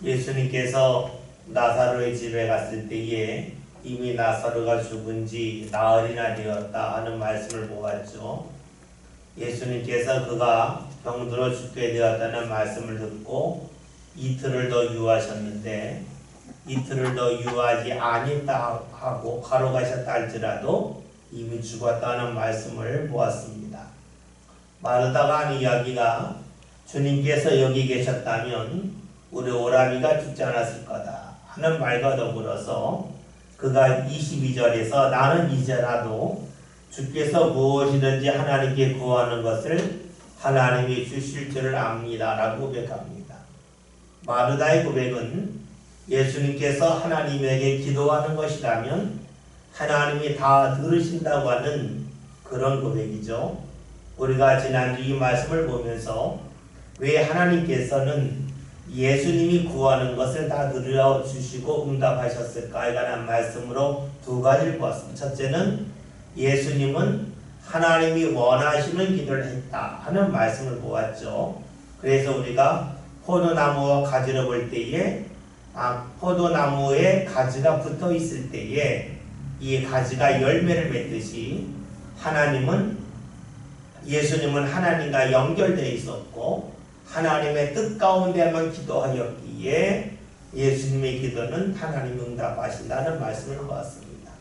예수님께서 나사로의 집에 갔을 때에 이미 나사로가 죽은 지 나흘이나 되었다 하는 말씀을 보았죠. 예수님께서 그가 병들어 죽게 되었다는 말씀을 듣고 이틀을 더 유하셨는데, 이틀을 더 유하지 아니했다 하고 바로 가셨다 할지라도 이미 죽었다는 말씀을 보았습니다. 마르다가 한 이야기가 주님께서 여기 계셨다면 우리 오라비가 죽지 않았을 거다 하는 말과 더불어서 그가 22절에서 나는 이제라도 주께서 무엇이든지 하나님께 구하는 것을 하나님이 주실 줄을 압니다 라고 고백합니다. 마르다의 고백은 예수님께서 하나님에게 기도하는 것이라면 하나님이 다 들으신다고 하는 그런 고백이죠. 우리가 지난주 이 말씀을 보면서 왜 하나님께서는 예수님이 구하는 것을 다 들어주시고 응답하셨을까에 관한 말씀으로 두 가지를 보았습니다. 첫째는 예수님은 하나님이 원하시는 기도를 했다 하는 말씀을 보았죠. 그래서 우리가 포도나무와 가지를 볼 때에 포도나무에 가지가 붙어 있을 때에 이 가지가 열매를 맺듯이 예수님은 하나님과 연결되어 있었고 하나님의 뜻 가운데만 기도하였기에 예수님의 기도는 하나님이 응답하신다는 말씀을 보았습니다.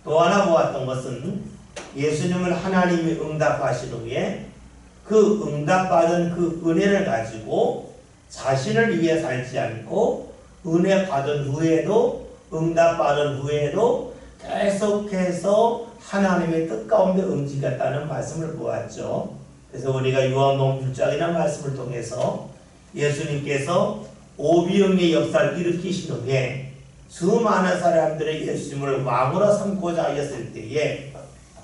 또 하나 보았던 것은 예수님은 하나님이 응답하신 후에 그 응답받은 그 은혜를 가지고 자신을 위해 살지 않고 은혜 받은 후에도 응답받은 후에도 계속해서 하나님의 뜻 가운데 움직였다는 말씀을 보았죠. 그래서 우리가 요한복음 6장이라는 말씀을 통해서 예수님께서 오병이의 역사를 일으키신 후에 수많은 사람들의 예수님을 왕으로 삼고자 하였을 때에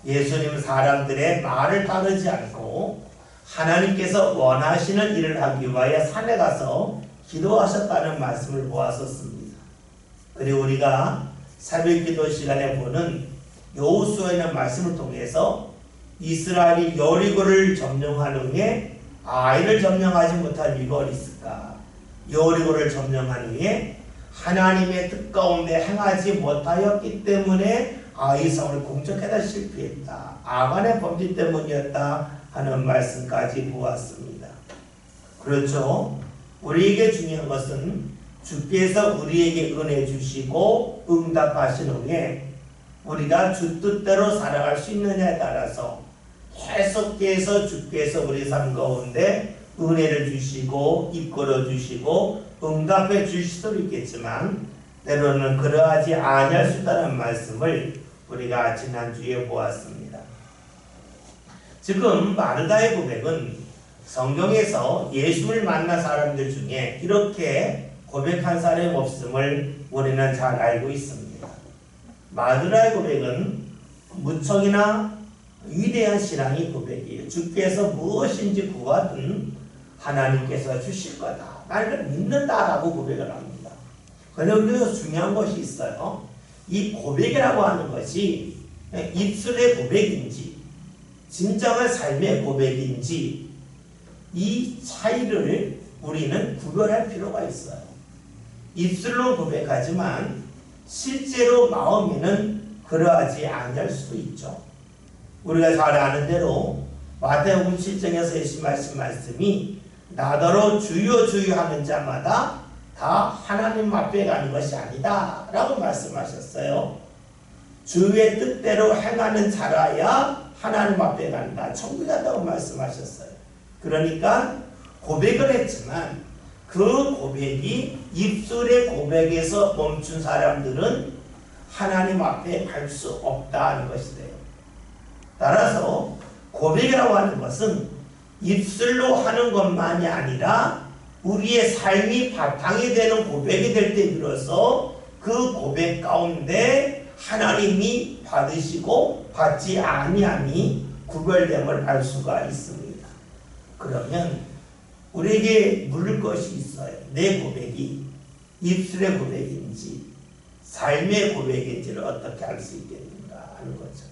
예수님은 사람들의 말을 따르지 않고 하나님께서 원하시는 일을 하기 위하여 산에 가서 기도하셨다는 말씀을 보았었습니다. 그리고 우리가 새벽기도 시간에 보는 여호수아에 있는 말씀을 통해서 이스라엘이 여리고를 점령한 후에 아이를 점령하지 못한 이유가 어디 있을까? 여리고를 점령한 후에 하나님의 뜻 가운데 행하지 못하였기 때문에 아이 성을 공격하다 실패했다. 아간의 범죄 때문이었다 하는 말씀까지 보았습니다. 그렇죠? 우리에게 중요한 것은 주께서 우리에게 은혜 주시고 응답하신 후에 우리가 주 뜻대로 살아갈 수 있느냐에 따라서 계속해서 주께서 우리 삶 가운데 은혜를 주시고 이끌어 주시고 응답해 주실 수도 있겠지만 때로는 그러하지 아니할 수 있다는 말씀을 우리가 지난주에 보았습니다. 지금 마르다의 고백은 성경에서 예수를 만난 사람들 중에 이렇게 고백한 사람이 없음을 우리는 잘 알고 있습니다. 마르다의 고백은 무척이나 위대한 신앙의 고백이에요. 주께서 무엇인지 구하든 하나님께서 주실 거다. 나는 믿는다라고 고백을 합니다. 그런데 여기서 중요한 것이 있어요. 이 고백이라고 하는 것이 입술의 고백인지 진정한 삶의 고백인지 이 차이를 우리는 구별할 필요가 있어요. 입술로 고백하지만 실제로 마음에는 그러하지 아니할 수도 있죠. 우리가 잘 아는 대로 마태복음 7장에서 예수님 말씀이 나더러 주여 주여 하는 자마다 다 하나님 앞에 가는 것이 아니다 라고 말씀하셨어요. 주의 뜻대로 행하는 자라야 하나님 앞에 간다, 천국에 간다고 말씀하셨어요. 그러니까 고백을 했지만 그 고백이 입술의 고백에서 멈춘 사람들은 하나님 앞에 갈 수 없다는 것이 돼요. 따라서 고백이라고 하는 것은 입술로 하는 것만이 아니라 우리의 삶이 바탕이 되는 고백이 될 때 비로소 그 고백 가운데 하나님이 받으시고 받지 아니함이 구별됨을 알 수가 있습니다. 그러면 우리에게 물을 것이 있어요. 내 고백이 입술의 고백인지 삶의 고백인지를 어떻게 알 수 있겠는가 하는 거죠.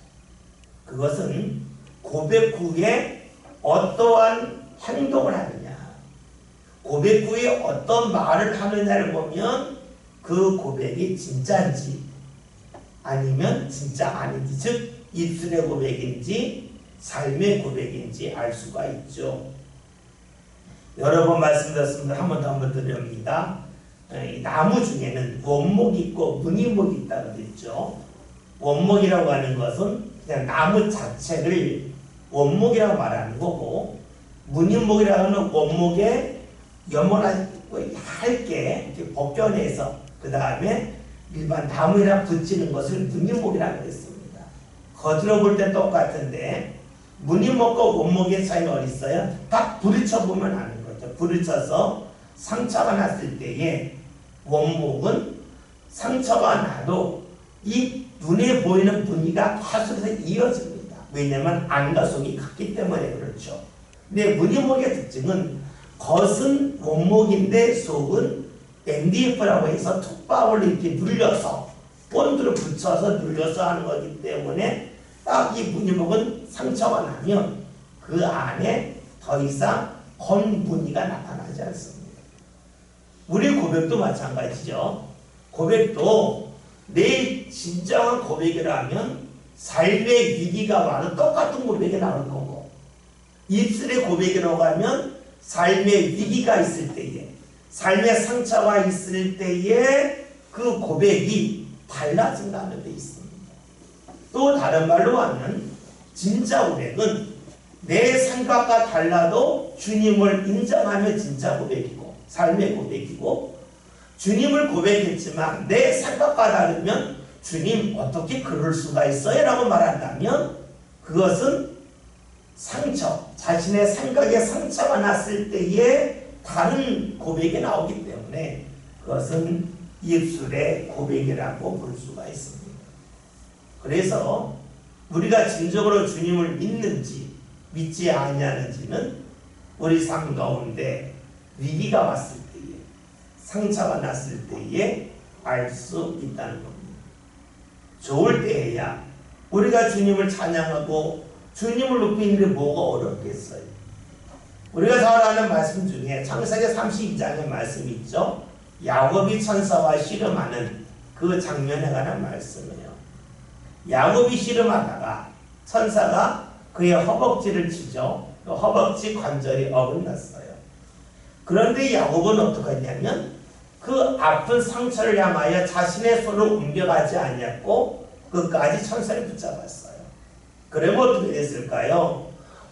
그것은 고백 후에 어떠한 행동을 하느냐, 고백 후에 어떤 말을 하느냐를 보면 그 고백이 진짜인지 아니면 진짜 아닌지, 즉 입술의 고백인지 삶의 고백인지 알 수가 있죠. 여러 번 말씀드렸습니다. 한 번 드립니다. 이 나무 중에는 원목이 있고 무늬목이 있다고 했죠. 원목이라고 하는 것은 그냥 나무 자체를 원목이라고 말하는 거고, 무늬목이라고 하는 원목에 연모나 얇게 이렇게 벗겨내서 그 다음에 일반 나무에다 붙이는 것을 무늬목이라고 했습니다. 겉으로 볼 때 똑같은데 무늬목과 원목의 차이는 어디 있어요? 딱 부딪혀보면 아는 거죠. 부딪혀서 상처가 났을 때에 원목은 상처가 나도 이 눈에 보이는 무늬가 계속해서 이어집니다. 왜냐하면 안과 속이 같기 때문에 그렇죠. 근데 무늬목의 특징은 겉은 원목인데 속은 MDF라고 해서 톱밥을 이렇게 눌려서 본드로 붙여서 눌려서 하는 거기 때문에 딱 이 무늬목은 상처가 나면 그 안에 더 이상 건 무늬가 나타나지 않습니다. 우리 고백도 마찬가지죠. 고백도 내 진정한 고백이라면 삶의 위기가 와도 똑같은 고백이 나올 거고, 입술의 고백이라고 하면 삶의 위기가 있을 때에, 삶의 상처가 있을 때에 그 고백이 달라진다는 데 있습니다. 또 다른 말로 하면 진짜 고백은 내 생각과 달라도 주님을 인정하면 진짜 고백이고 삶의 고백이고, 주님을 고백했지만 내 생각과 다르면 주님 어떻게 그럴 수가 있어요? 라고 말한다면 그것은 상처, 자신의 생각에 상처가 났을 때에 다른 고백이 나오기 때문에 그것은 입술의 고백이라고 볼 수가 있습니다. 그래서 우리가 진정으로 주님을 믿는지 믿지 아니하는지는 우리 삶 가운데 위기가 왔을 때에, 상처가 났을 때에 알 수 있다는 겁니다. 좋을 때에야 우리가 주님을 찬양하고 주님을 높이는 게 뭐가 어렵겠어요? 우리가 잘 아는 말씀 중에 창세기 32장의 말씀이 있죠. 야곱이 천사와 씨름하는 그 장면에 관한 말씀이에요. 야곱이 씨름하다가 천사가 그의 허벅지를 치죠. 그 허벅지 관절이 어긋났어요. 그런데 야곱은 어떻게 했냐면 그 아픈 상처를 향하여 자신의 손을 옮겨가지 않았고 끝까지 천사를 붙잡았어요. 그러면 어떻게 됐을까요?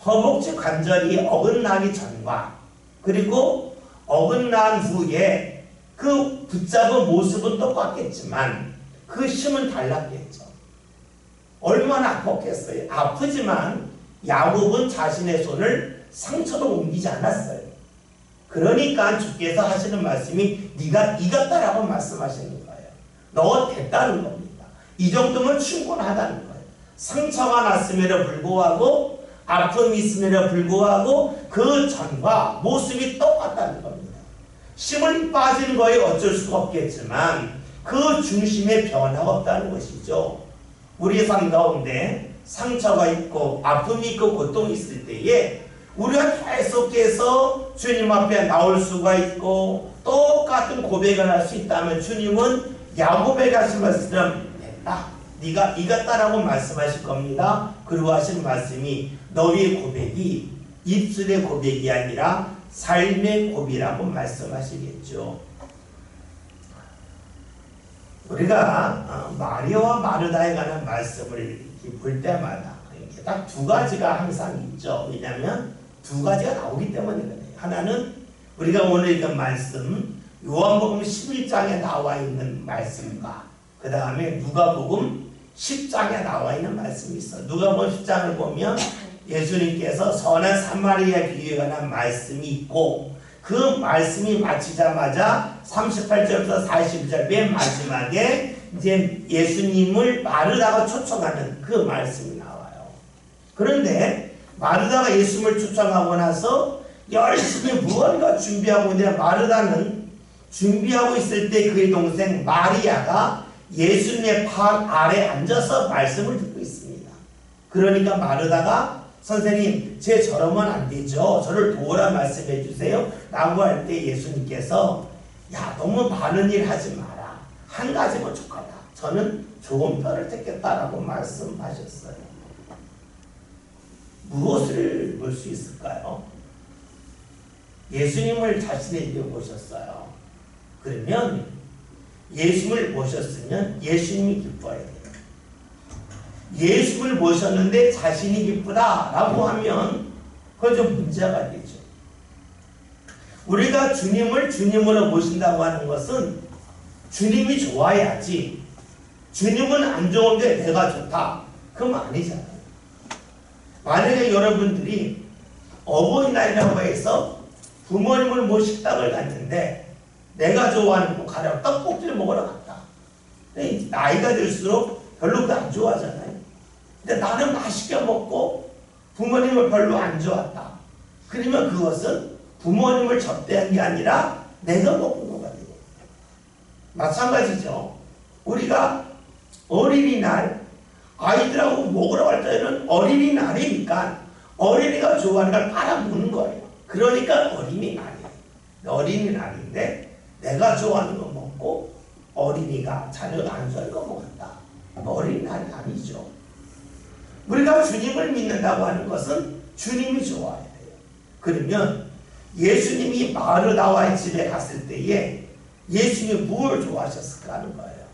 허벅지 관절이 어긋나기 전과 그리고 어긋난 후에 그 붙잡은 모습은 똑같겠지만 그 힘은 달랐겠죠. 얼마나 아팠겠어요. 아프지만 야곱은 자신의 손을 상처로 옮기지 않았어요. 그러니까 주께서 하시는 말씀이 네가 이겼다라고 말씀하시는 거예요. 너 됐다는 겁니다. 이 정도면 충분하다는 거예요. 상처가 났음에도 불구하고 아픔이 있음에도 불구하고 그 전과 모습이 똑같다는 겁니다. 힘을 빠진 거에 어쩔 수가 없겠지만 그 중심에 변화가 없다는 것이죠. 우리의 삶 가운데 상처가 있고 아픔이 있고 고통이 있을 때에 우리가 계속해서 주님 앞에 나올 수가 있고 똑같은 고백을 할 수 있다면 주님은 야곱에게 하신 말씀처럼 됐다, 네가 이겼다라고 말씀하실 겁니다. 그리고 하신 말씀이 너희의 고백이 입술의 고백이 아니라 삶의 고백이라고 말씀하시겠죠. 우리가 마리아와 마르다에 관한 말씀을 이렇게 볼 때마다 딱 두 가지가 항상 있죠. 왜냐하면 두 가지가 나오기 때문에 그래요. 하나는 우리가 오늘 읽은 말씀 요한복음 11장에 나와 있는 말씀과 그 다음에 누가복음 10장에 나와 있는 말씀이 있어요. 누가복음 10장을 보면 예수님께서 선한 사마리아 비유에 관한 말씀이 있고 그 말씀이 마치자마자 38절부터 41절 맨 마지막에 이제 예수님을 마르다가 초청하는 그 말씀이 나와요. 그런데 마르다가 예수님을 초청하고 나서 열심히 무언가 준비하고 있는데 마르다는 준비하고 있을 때 그의 동생 마리아가 예수님의 발 아래 앉아서 말씀을 듣고 있습니다. 그러니까 마르다가 선생님 제 저러면 안 되죠. 저를 도우라 말씀해 주세요. 라고 할 때 예수님께서 야 너무 많은 일 하지 마라. 한 가지면 족하다. 저는 좋은 편을 택겠다라고 말씀하셨어요. 무엇을 볼 수 있을까요? 예수님을 자신에게 모셨어요. 그러면 예수님을 모셨으면 예수님이 기뻐야 돼요. 예수를 모셨는데 자신이 기쁘다라고 하면 그건 좀 문제가 되죠. 우리가 주님을 주님으로 모신다고 하는 것은 주님이 좋아야지 주님은 안 좋은데 내가 좋다. 그럼 아니잖아요. 만약에 여러분들이 어버이날이라고 해서 부모님을 모 식당을 갔는데 내가 좋아하는 거 가령 떡볶이를 먹으러 갔다. 근데 나이가 들수록 별로 안 좋아하잖아요. 근데 나는 맛있게 먹고 부모님을 별로 안 좋아한다. 그러면 그것은 부모님을 접대한 게 아니라 내가 먹은 거가 돼요. 마찬가지죠. 우리가 어린이날 아이들하고 먹으러 갈 때는 어린이날이니까 어린이가 좋아하는 걸 빨아먹는 거예요. 그러니까 어린이날이에요. 어린이날인데 내가 좋아하는 거 먹고 어린이가 자녀가 안 좋아하는 거 먹었다. 어린이날이 아니죠. 우리가 주님을 믿는다고 하는 것은 주님이 좋아야 돼요. 그러면 예수님이 마르다와의 집에 갔을 때에 예수님이 무엇을 좋아하셨을까 하는 거예요.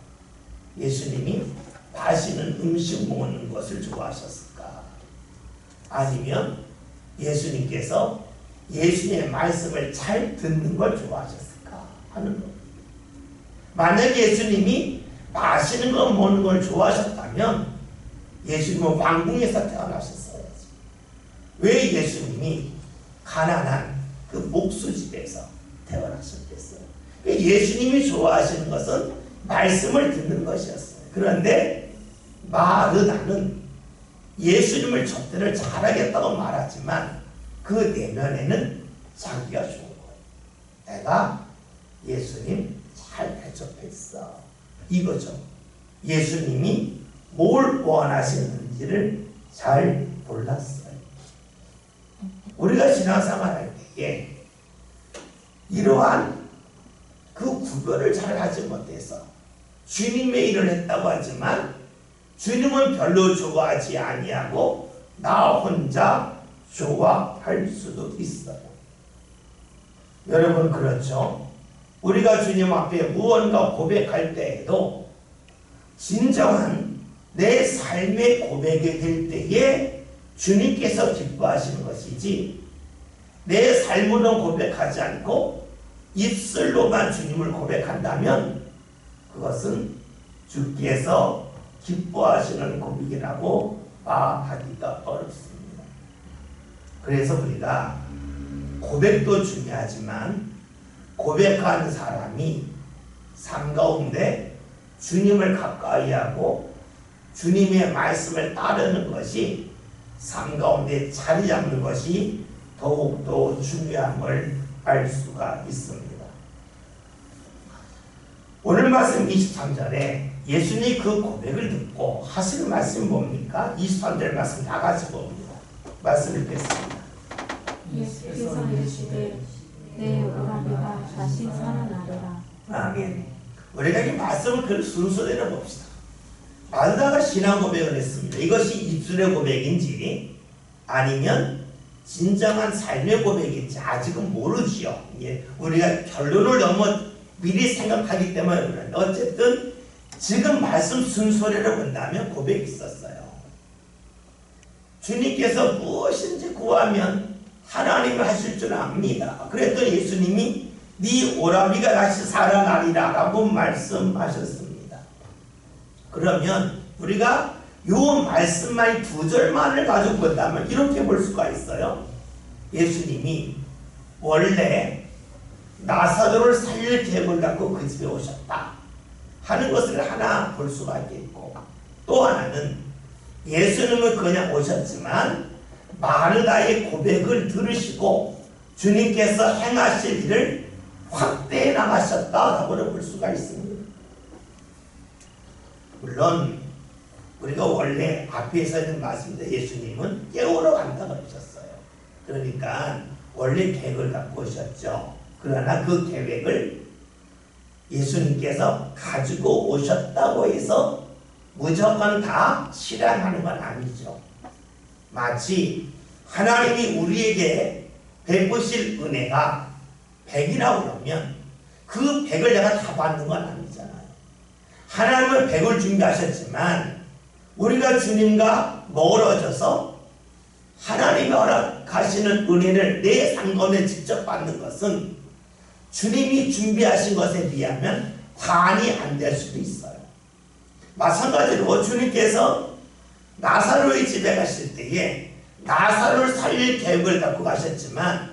예수님이 맛있는 음식 먹는 것을 좋아하셨을까? 아니면 예수님께서 예수님의 말씀을 잘 듣는 걸 좋아하셨을까 하는 겁니다. 만약 예수님이 맛있는 거 먹는 걸 좋아하셨다면 예수님은 왕궁에서 태어나셨어요. 왜 예수님이 가난한 그 목수집에서 태어나셨겠어요? 예수님이 좋아하시는 것은 말씀을 듣는 것이었어요. 그런데 마르다는 예수님을 접대를 잘하겠다고 말하지만 그 내면에는 자기가 좋은 거예요. 내가 예수님 잘 대접했어. 이거죠. 예수님이 뭘 원하시는지를 잘 몰랐어요. 우리가 신앙생활 할 때에 이러한 그 구별을 잘 하지 못해서 주님의 일을 했다고 하지만 주님은 별로 좋아하지 아니하고 나 혼자 좋아할 수도 있어요. 여러분 그렇죠? 우리가 주님 앞에 무언가 고백할 때에도 진정한 내 삶의 고백이 될 때에 주님께서 기뻐하시는 것이지 내 삶으로 고백하지 않고 입술로만 주님을 고백한다면 그것은 주께서 기뻐하시는 고백이라고 말하기가 어렵습니다. 그래서 우리가 고백도 중요하지만 고백하는 사람이 삶 가운데 주님을 가까이 하고 주님의 말씀을 따르는 것이 삶 가운데 자리 잡는 것이 더욱더 중요함을 알 수가 있습니다. 오늘 말씀 23절에 예수님이 그 고백을 듣고 하시는 말씀이 뭡니까? 23절 말씀 다 같이 봅니다. 말씀 읽겠습니다. 예수께서 이르시되 내 오라비가 다시 살아나리라. 아멘. 우리가 이 말씀을 그 순서대로 봅시다. 마르다가 신앙 고백을 했습니다. 이것이 입술의 고백인지 아니면 진정한 삶의 고백인지 아직은 모르지요. 우리가 결론을 너무 미리 생각하기 때문에 그런데 어쨌든 지금 말씀 순서대로 본다면 고백이 있었어요. 주님께서 무엇인지 구하면 하나님이 하실 줄 압니다. 그랬더니 예수님이 네 오라비가 다시 살아나리라 라고 말씀하셨습니다. 그러면 우리가 요 말씀만 두 절만을 가지고 본다면 이렇게 볼 수가 있어요. 예수님이 원래 나사로를 살릴 계획을 갖고 그 집에 오셨다 하는 것을 하나 볼 수가 있겠고, 또 하나는 예수님은 그냥 오셨지만 마르다의 고백을 들으시고 주님께서 행하실 일을 확대해 나가셨다라고 볼 수가 있습니다. 물론 우리가 원래 앞에서 있는 말씀인데 예수님은 깨우러 간다고 하셨어요. 그러니까 원래 계획을 갖고 오셨죠. 그러나 그 계획을 예수님께서 가지고 오셨다고 해서 무조건 다 실행하는 건 아니죠. 마치 하나님이 우리에게 베푸실 은혜가 100이라고 그러면 그 100을 내가 다 받는 건 아니잖아요. 하나님은 100을 준비하셨지만 우리가 주님과 멀어져서 하나님이 허락하시는 은혜를 내 상권에 직접 받는 것은 주님이 준비하신 것에 비하면 반이 안 될 수도 있어요. 마찬가지로 주님께서 나사로의 집에 가실 때에 나사로를 살릴 계획을 갖고 가셨지만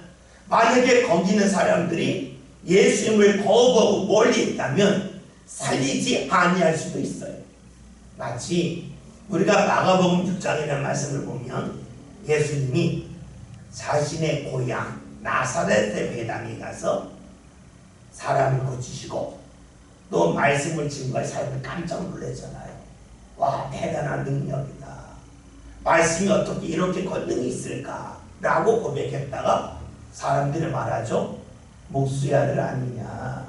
만약에 거기 있는 사람들이 예수님을 거부하고 멀리 있다면 살리지 아니할 수도 있어요. 마치 우리가 마가복음 6장이라는 말씀을 보면 예수님이 자신의 고향 나사렛의 회당에 가서 사람을 고치시고 또 말씀을 증거해 사람을 깜짝 놀라잖아요. 와, 대단한 능력이다. 말씀이 어떻게 이렇게 권능이 있을까? 라고 고백했다가 사람들이 말하죠. 목수의 아들 아니냐.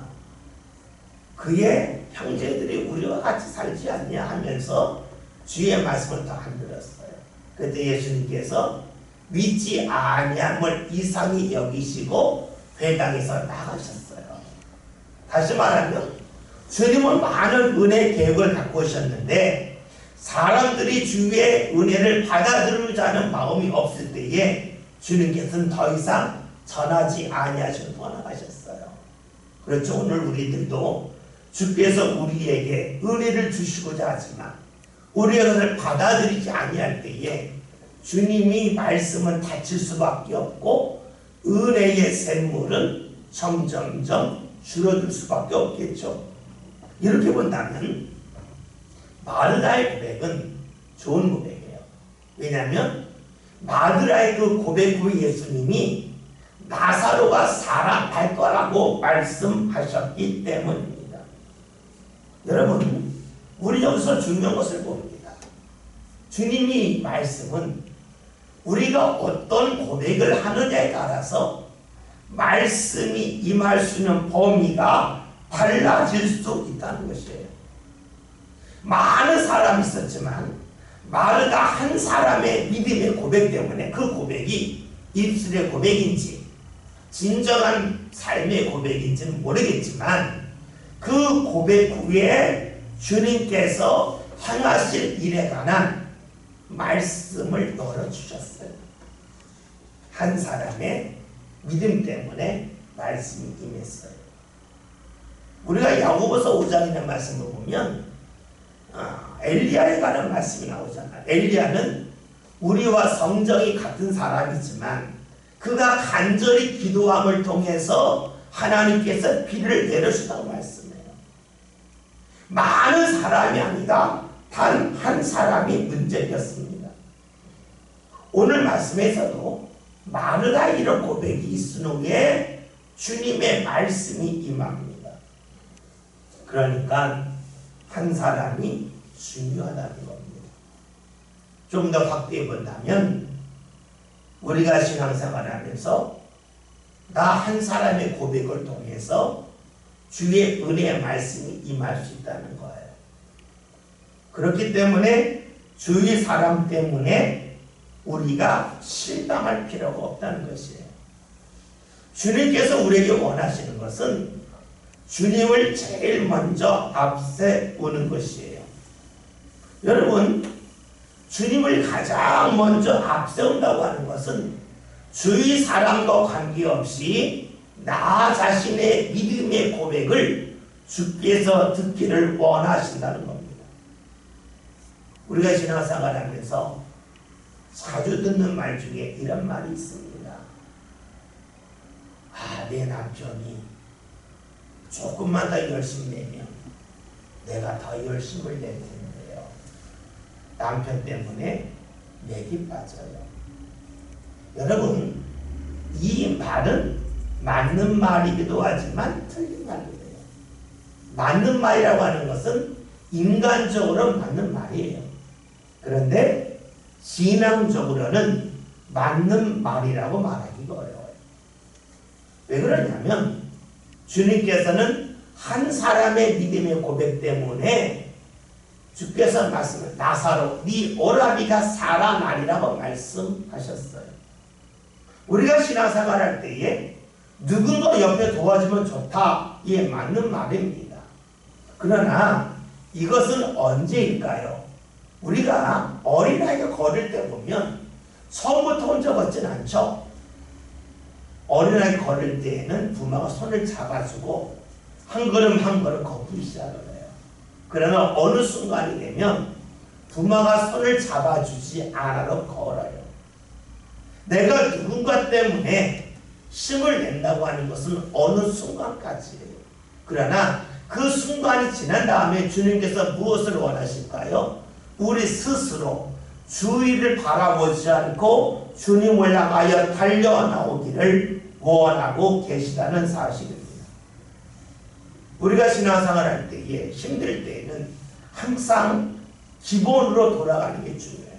그의 형제들이 우리와 같이 살지 않냐 하면서 주의 말씀을 더 안 들었어요. 그때 예수님께서 믿지 아니함을 이상히 여기시고 회당에서 나가셨어요. 다시 말하면 주님은 많은 은혜 계획을 갖고 오셨는데 사람들이 주의 은혜를 받아들이자는 마음이 없을 때에 주님께서는 더 이상 전하지 아니하시고 떠나가셨어요. 그렇죠. 오늘 우리들도 주께서 우리에게 은혜를 주시고자 하지만 우리가 그것을 받아들이지 아니할 때에 주님이 말씀은 닫힐 수밖에 없고 은혜의 샘물은 점점점 줄어들 수밖에 없겠죠. 이렇게 본다면 마르다의 고백은 좋은 고백이에요. 왜냐하면 마르다의 그 고백 후에 예수님이 나사로가 살아날 거라고 말씀하셨기 때문입니다. 여러분, 우리 여기서 중요한 것을 봅니다. 주님이 말씀은 우리가 어떤 고백을 하느냐에 따라서 말씀이 임할 수 있는 범위가 달라질 수 있다는 것이에요. 많은 사람이 있었지만 마르다 한 사람의 믿음의 고백 때문에 그 고백이 입술의 고백인지 진정한 삶의 고백인지는 모르겠지만 그 고백 후에 주님께서 행하실 일에 관한 말씀을 열어주셨어요. 한 사람의 믿음 때문에 말씀이 임했어요. 우리가 야고보서 5장이라는 말씀을 보면 엘리야에 관한 말씀이 나오잖아요. 엘리야는 우리와 성정이 같은 사람이지만 그가 간절히 기도함을 통해서 하나님께서 비를 내려주다고 말씀해요. 많은 사람이 아니라 단 한 사람이 문제였습니다. 오늘 말씀에서도 마르다 이런 고백이 있은 후에 주님의 말씀이 임합니다. 그러니까 한 사람이 중요하다는 겁니다. 좀 더 확대해 본다면 우리가 신앙생활을 하면서 나 한 사람의 고백을 통해서 주의 은혜의 말씀이 임할 수 있다는 거예요. 그렇기 때문에 주위 사람 때문에 우리가 실망할 필요가 없다는 것이에요. 주님께서 우리에게 원하시는 것은 주님을 제일 먼저 앞세우는 것이에요. 여러분, 주님을 가장 먼저 앞세운다고 하는 것은 주위 사람과 관계없이 나 자신의 믿음의 고백을 주께서 듣기를 원하신다는 겁니다. 우리가 신앙생활하면서 자주 듣는 말 중에 이런 말이 있습니다. 내 남편이 조금만 더 열심히 내면 내가 더 열심을 낼 텐데요. 남편 때문에 맥이 빠져요. 여러분, 이 말은 맞는 말이기도 하지만 틀린 말이에요. 맞는 말이라고 하는 것은 인간적으로 맞는 말이에요. 그런데 신앙적으로는 맞는 말이라고 말하기가 어려워요. 왜 그러냐면 주님께서는 한 사람의 믿음의 고백 때문에 주께서 말씀을 나사로 네 오라비가 살아나리라고 말씀하셨어요. 우리가 신앙생활 할 때에 누군가 옆에 도와주면 좋다. 이게 맞는 말입니다. 그러나 이것은 언제일까요? 우리가 어린아이가 걸을 때 보면 처음부터 혼자 걷진 않죠. 어린아이 걸을 때에는 부모가 손을 잡아주고 한 걸음 한 걸음 걷기 시작을 해요. 그러나 어느 순간이 되면 부모가 손을 잡아주지 않아도 걸어요. 내가 누군가 때문에 힘을 낸다고 하는 것은 어느 순간까지예요. 그러나 그 순간이 지난 다음에 주님께서 무엇을 원하실까요? 우리 스스로 주위를 바라보지 않고 주님을 향하여 달려나오기를 원하고 계시다는 사실입니다. 우리가 신앙생활 할 때에 힘들 때에는 항상 기본으로 돌아가는 게 중요해요.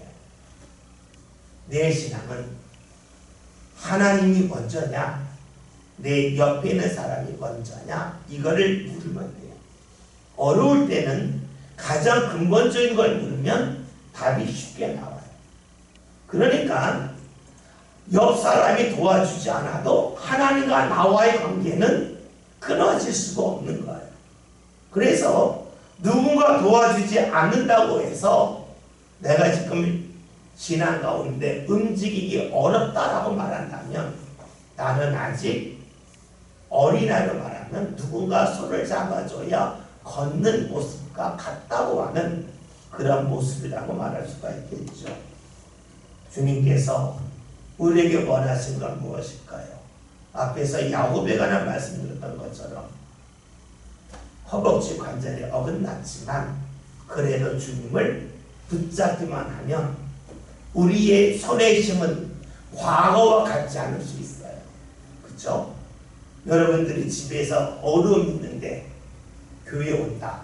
내 신앙은 하나님이 먼저냐 내 옆에 있는 사람이 먼저냐 이거를 물으면 돼요. 어려울 때는 가장 근본적인 걸 물으면 답이 쉽게 나와요. 그러니까 옆 사람이 도와주지 않아도 하나님과 나와의 관계는 끊어질 수가 없는 거예요. 그래서 누군가 도와주지 않는다고 해서 내가 지금 신앙 가운데 움직이기 어렵다라고 말한다면 나는 아직 어린아이로 말하면 누군가 손을 잡아줘야 걷는 모습과 같다고 하는 그런 모습이라고 말할 수가 있겠죠. 주님께서 우리에게 원하신 건 무엇일까요? 앞에서 야곱에 관한 말씀드렸던 것처럼 허벅지 관절이 어긋났지만 그래도 주님을 붙잡기만 하면 우리의 손의 힘은 과거와 같지 않을 수 있어요. 그렇죠? 여러분들이 집에서 어려움 있는데 교회 온다.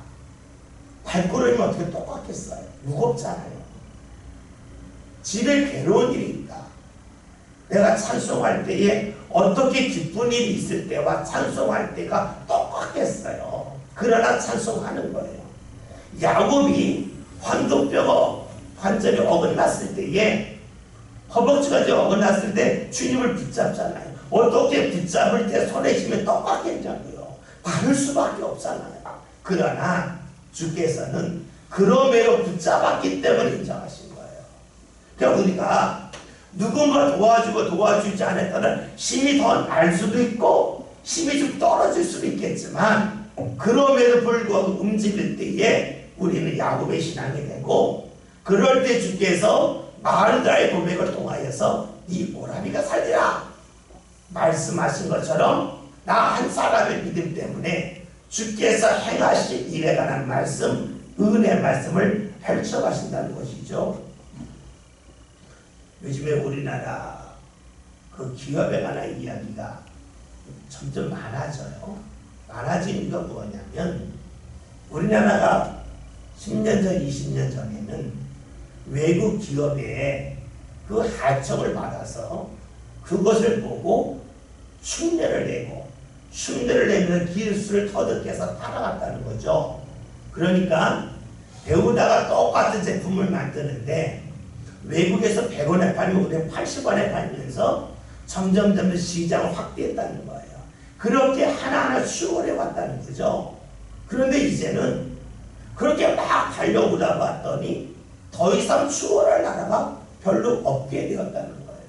발걸음이 어떻게 똑같겠어요? 무겁잖아요. 집에 괴로운 일이 있다. 내가 찬송할 때에 어떻게 기쁜 일이 있을 때와 찬송할 때가 똑같겠어요. 그러나 찬송하는 거예요. 야곱이 환도뼈가 관절이 어긋났을 때에 허벅지가 어긋났을 때 주님을 붙잡잖아요. 어떻게 붙잡을 때 손에 힘이 똑같겠냐고요. 다를 수밖에 없잖아요. 그러나 주께서는 그럼에도 붙잡았기 때문에 인정하신 거예요. 그러니까 우리가 누군가 도와주고 도와주지 않았다는 힘이 더 날 수도 있고 힘이 좀 떨어질 수도 있겠지만 그럼에도 불구하고 움직일 때에 우리는 야곱의 신앙이 되고 그럴 때 주께서 마르다의 고백을 통하여서 네 오라비가 살리라 말씀하신 것처럼 나 한 사람의 믿음 때문에 주께서 행하실 일에 관한 말씀, 은혜 말씀을 펼쳐가신다는 것이죠. 요즘에 우리나라 그 기업에 관한 이야기가 점점 많아져요. 많아진 이유가 뭐냐면 우리나라가 10년 전, 20년 전에는 외국 기업에 그 하청을 받아서 그것을 보고 흉내를 내고 흉내를 내면 기술을 터득해서 따라갔다는 거죠. 그러니까 배우다가 똑같은 제품을 만드는데 외국에서 100원에 팔면 우리는 80원에 팔면서 점점 시장을 확대했다는 거예요. 그렇게 하나하나 수월해 왔다는 거죠. 그런데 이제는 그렇게 막 달려오다 봤더니 더 이상 수월할 나라가 별로 없게 되었다는 거예요.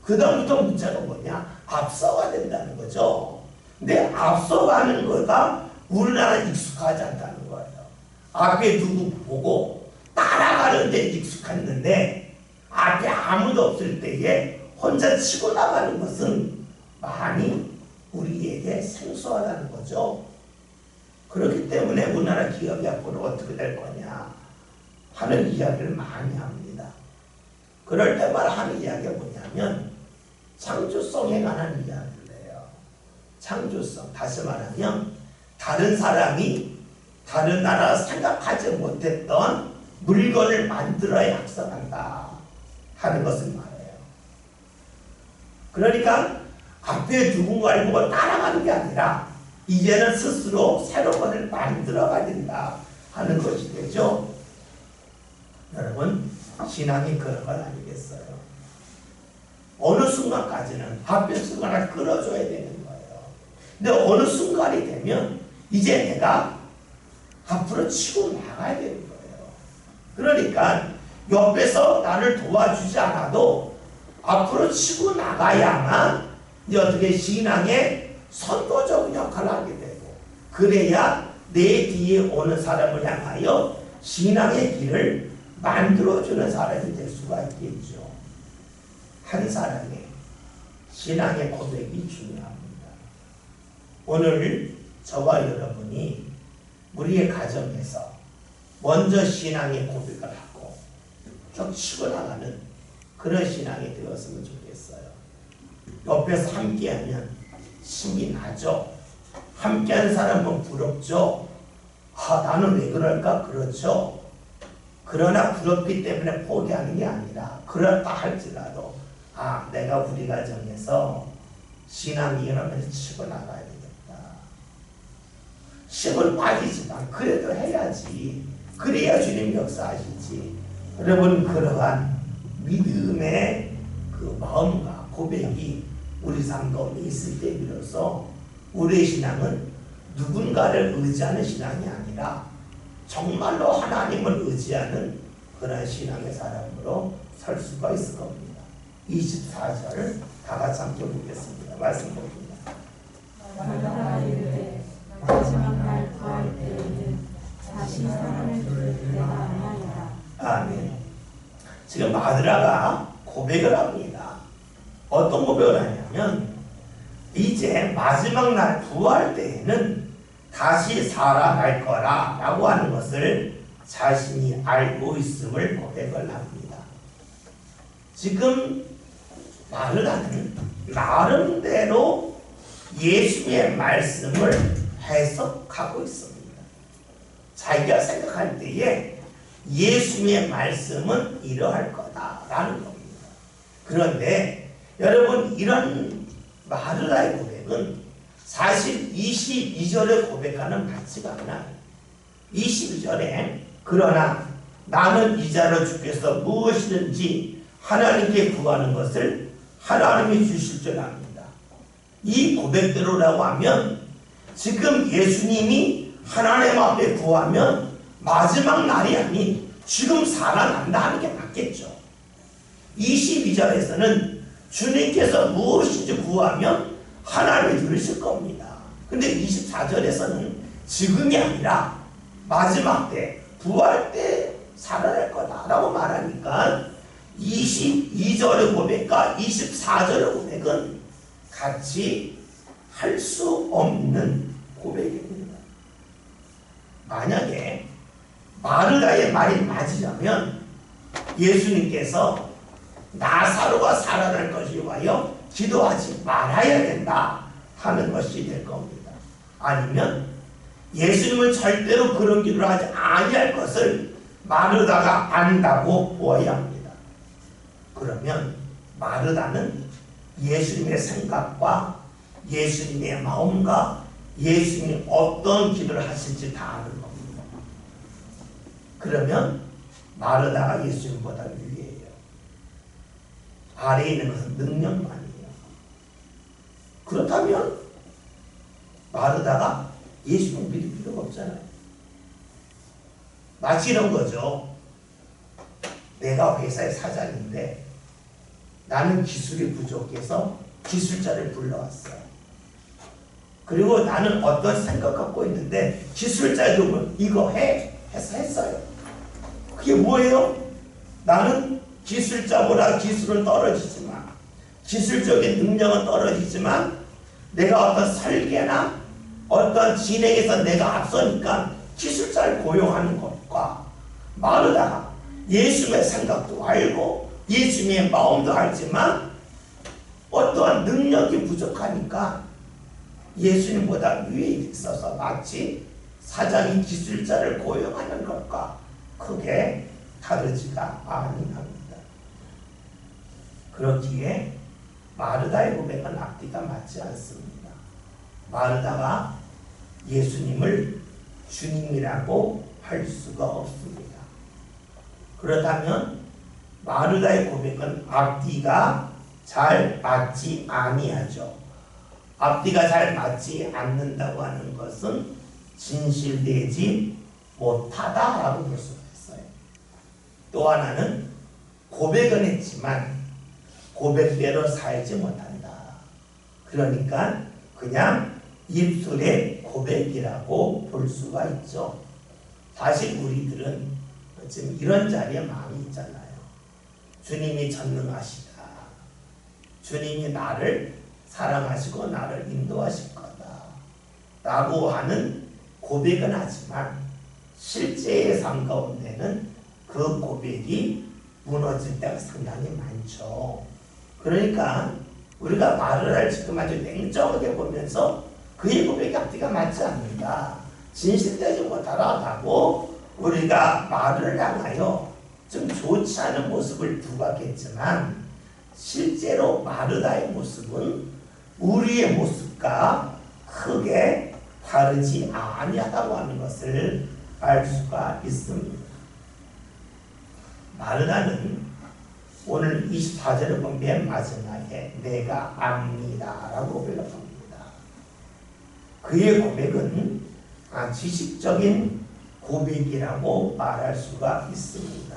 그 다음부터 문제가 뭐냐? 앞서가야 된다는 거죠. 근데 앞서가는 거가 우리나라 익숙하지 않다는 거예요. 앞에 누구 보고 따라가는 데 익숙했는데 앞에 아무도 없을 때에 혼자 치고 나가는 것은 많이 우리에게 생소하다는 거죠. 그렇기 때문에 우리나라 기업이 앞으로 어떻게 될 거냐 하는 이야기를 많이 합니다. 그럴 때마다 하는 이야기가 뭐냐면 창조성에 관한 이야기를 해요. 창조성. 다시 말하면 다른 사람이 다른 나라가 생각하지 못했던 물건을 만들어야 학습한다 하는 것을 말해요. 그러니까 앞에 누군가를 보고 따라가는 게 아니라 이제는 스스로 새로운 것을 만들어가야 된다 하는 것이 되죠. 여러분, 신앙이 그런 건 아니겠어요? 어느 순간까지는 앞에 순간을 끌어줘야 되는 거예요. 근데 어느 순간이 되면 이제 내가 앞으로 치고 나가야 되는 거예요. 그러니까 옆에서 나를 도와주지 않아도 앞으로 치고 나가야만 이제 어떻게 신앙의 선도적인 역할을 하게 되고, 그래야 내 뒤에 오는 사람을 향하여 신앙의 길을 만들어주는 사람이 될 수가 있겠죠. 한 사람의 신앙의 고백이 중요합니다. 오늘 저와 여러분이 우리의 가정에서 먼저 신앙의 고백을 하고 쭉 치고 나가는 그런 신앙이 되었으면 좋겠어요. 옆에서 함께하면 힘이 나죠. 함께하는 사람은 부럽죠. 나는 왜 그럴까? 그렇죠. 그러나 부럽기 때문에 포기하는 게 아니라, 그렇다 할지라도 내가 우리 가정에서 신앙이 일어나면서 치고 나가야 되겠다. 힘은 빠지지만 그래도 해야지. 그래야 주님 역사하시지. 여러분, 그러한 믿음의 그 마음과 고백이 우리 삶 가운데 있을 때 비로소 우리의 신앙은 누군가를 의지하는 신앙이 아니라 정말로 하나님을 의지하는 그런 신앙의 사람으로 설 수가 있을 겁니다. 24절 다 같이 함께 보겠습니다. 말씀 봅니다. 마르다가 이르되 마지막 날 구할 때에는 다시 사람을 부를 때가 아니하리라. 아멘. 지금 마르다가 고백을 합니다. 어떤 고백을 하냐면, 이제 마지막 날 부활 때에는 다시 살아날 거라 라고 하는 것을 자신이 알고 있음을 고백을 합니다. 지금 마르다는 나름대로 예수의 말씀을 해석하고 있습니다. 자기가 생각할 때에 예수의 말씀은 이러할 거다라는 겁니다. 그런데 여러분, 이런 마르다의 고백은 사실 22절의 고백과는 같지가 않아요. 22절에 그러나 나는 이자로 주께서 무엇이든지 하나님께 구하는 것을 하나님이 주실 줄 압니다. 이 고백대로라고 하면 지금 예수님이 하나님 앞에 구하면 마지막 날이 아닌 지금 살아난다 하는 게 맞겠죠. 22절에서는 주님께서 무엇인지 구하면 하나님이 들으실 겁니다. 근데 24절에서는 지금이 아니라 마지막 때, 부활 때 살아날 거다라고 말하니까 22절의 고백과 24절의 고백은 같이 할 수 없는 고백입니다. 만약에 마르다의 말이 맞으려면 예수님께서 나사로가 살아날 것을 위하여 기도하지 말아야 된다 하는 것이 될 겁니다. 아니면 예수님은 절대로 그런 기도를 하지 아니할 것을 마르다가 안다고 보아야 합니다. 그러면 마르다는 예수님의 생각과 예수님의 마음과 예수님이 어떤 기도를 하실지 다 아는 겁니다. 그러면 마르다가 예수님보다 위에요. 아래에 있는 것은 능력만이에요. 그렇다면 마르다가 예수님 믿을 필요가 없잖아요. 마치 이런 거죠. 내가 회사의 사장인데 나는 기술이 부족해서 기술자를 불러왔어요. 그리고 나는 어떤 생각 갖고 있는데 기술자도 이거 해 해서 했어요. 그게 뭐예요? 나는 기술자보다 기술은 떨어지지만, 기술적인 능력은 떨어지지만 내가 어떤 설계나 어떤 진행에서 내가 앞서니까 기술자를 고용하는 것과, 마르다가 예수님의 생각도 알고 예수님의 마음도 알지만 어떠한 능력이 부족하니까 예수님보다 위에 있어서 마치 사장이 기술자를 고용하는 것과 크게 다르지가 아니합니다. 그렇기에 마르다의 고백은 앞뒤가 맞지 않습니다. 마르다가 예수님을 주님이라고 할 수가 없습니다. 그렇다면 마르다의 고백은 앞뒤가 잘 맞지 아니하죠. 앞뒤가 잘 맞지 않는다고 하는 것은 진실되지 못하다라고 볼 수가 있어요. 또 하나는 고백은 했지만 고백대로 살지 못한다. 그러니까 그냥 입술의 고백이라고 볼 수가 있죠. 사실 우리들은 지금 이런 자리에 마음이 있잖아요. 주님이 전능하시다. 주님이 나를 사랑하시고 나를 인도하실 거다. 라고 하는 고백은 하지만 실제의 삶 가운데는 그 고백이 무너질 때가 상당히 많죠. 그러니까 우리가 말을 할 지금 아주 냉정하게 보면서 그의 고백이 앞뒤가 맞지 않는다. 진실되지 못하다고 우리가 말을 향하여 좀 좋지 않은 모습을 부각했지만 실제로 마르다의 모습은 우리의 모습과 크게 다르지 아니하다고 하는 것을 알 수가 있습니다. 마르다는 오늘 24절을 본 맨 마지막에 내가 압니다 라고 고백합니다. 그의 고백은 지식적인 고백이라고 말할 수가 있습니다.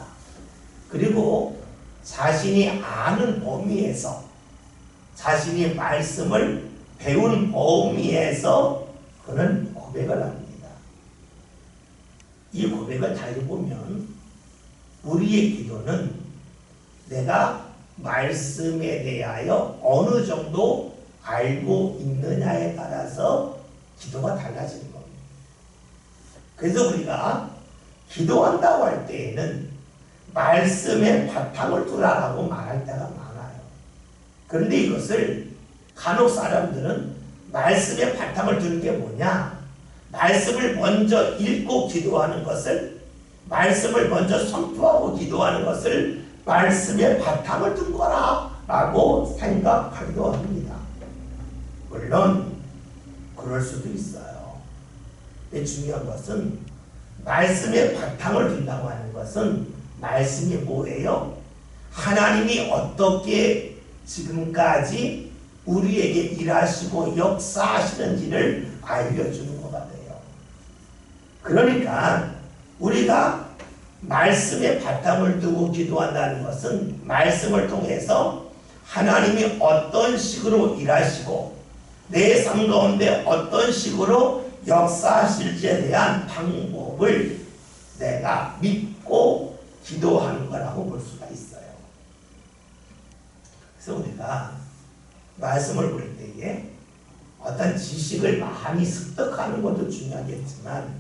그리고 자신이 아는 범위에서 자신이 말씀을 배운 범위에서 그는 고백을 합니다. 이 고백을 달리 보면 우리의 기도는 내가 말씀에 대하여 어느 정도 알고 있느냐에 따라서 기도가 달라지는 겁니다. 그래서 우리가 기도한다고 할 때에는 말씀에 바탕을 두라라고 말할 때가 많아요. 그런데 이것을 간혹 사람들은 말씀에 바탕을 두는 게 뭐냐? 말씀을 먼저 읽고 기도하는 것을, 말씀을 먼저 선포하고 기도하는 것을 말씀에 바탕을 둔 거라라고 생각하기도 합니다. 물론 그럴 수도 있어요. 근데 중요한 것은 말씀에 바탕을 둔다고 하는 것은 말씀이 뭐예요? 하나님이 어떻게 지금까지 우리에게 일하시고 역사하시는지를 알려주는 거가 돼요. 그러니까 우리가 말씀에 바탕을 두고 기도한다는 것은 말씀을 통해서 하나님이 어떤 식으로 일하시고 내 삶 가운데 어떤 식으로 역사하실지에 대한 방법을 내가 믿고 기도하는 거라고 볼 수가 있어요. 그래서 우리가 말씀을 볼 때에 어떤 지식을 많이 습득하는 것도 중요하겠지만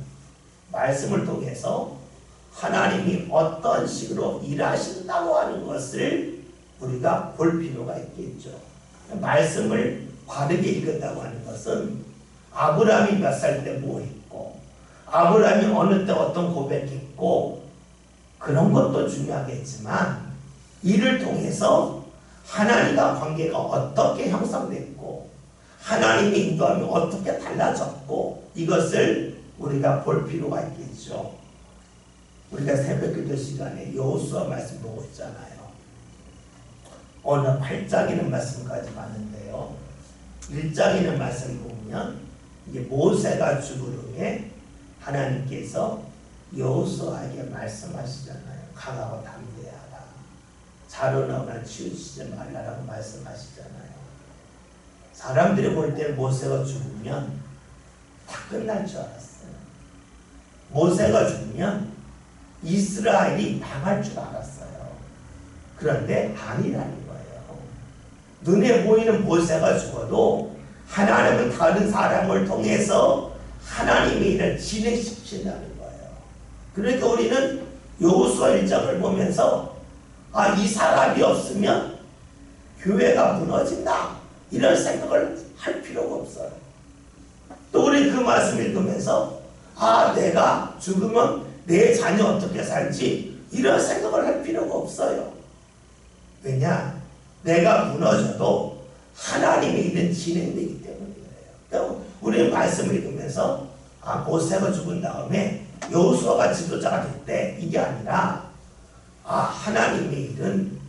말씀을 통해서 하나님이 어떤 식으로 일하신다고 하는 것을 우리가 볼 필요가 있겠죠. 말씀을 바르게 읽었다고 하는 것은 아브라함이 몇 살 때 뭐 했고 아브라함이 어느 때 어떤 고백했고 그런 것도 중요하겠지만 이를 통해서 하나님과 관계가 어떻게 형성됐고 하나님의 인도함이 어떻게 달라졌고 이것을 우리가 볼 필요가 있겠죠. 우리가 새벽기도 시간에 여호수아 말씀 보고 있잖아요. 오늘 8장 있는 말씀까지 봤는데요. 1장 있는 말씀 보면 이제 모세가 죽으름에 하나님께서 여호수아에게 말씀하시잖아요. 강하고 담대하라. 자로나거나 치우치지 말라라고 말씀하시잖아요. 사람들이 볼 때 모세가 죽으면 다 끝날 줄 알았어요. 모세가 죽으면 이스라엘이 망할 줄 알았어요. 그런데 아니라는 거예요. 눈에 보이는 모세가 죽어도 하나님은 다른 사람을 통해서 하나님의 일을 진행시킨다는 거예요. 그러니까 우리는 여호수아 1장을 보면서 이 사람이 없으면 교회가 무너진다 이런 생각을 할 필요가 없어요. 또 우리 그 말씀 읽으면서 내가 죽으면 내 자녀 어떻게 살지 이런 생각을 할 필요가 없어요. 왜냐? 내가 무너져도 하나님의 일은 진행되기 때문이에요. 그러니까 우리는 말씀을 읽으면서 모세가 죽은 다음에 여호수아가 지도자가 됐대 이게 아니라 하나님의 일은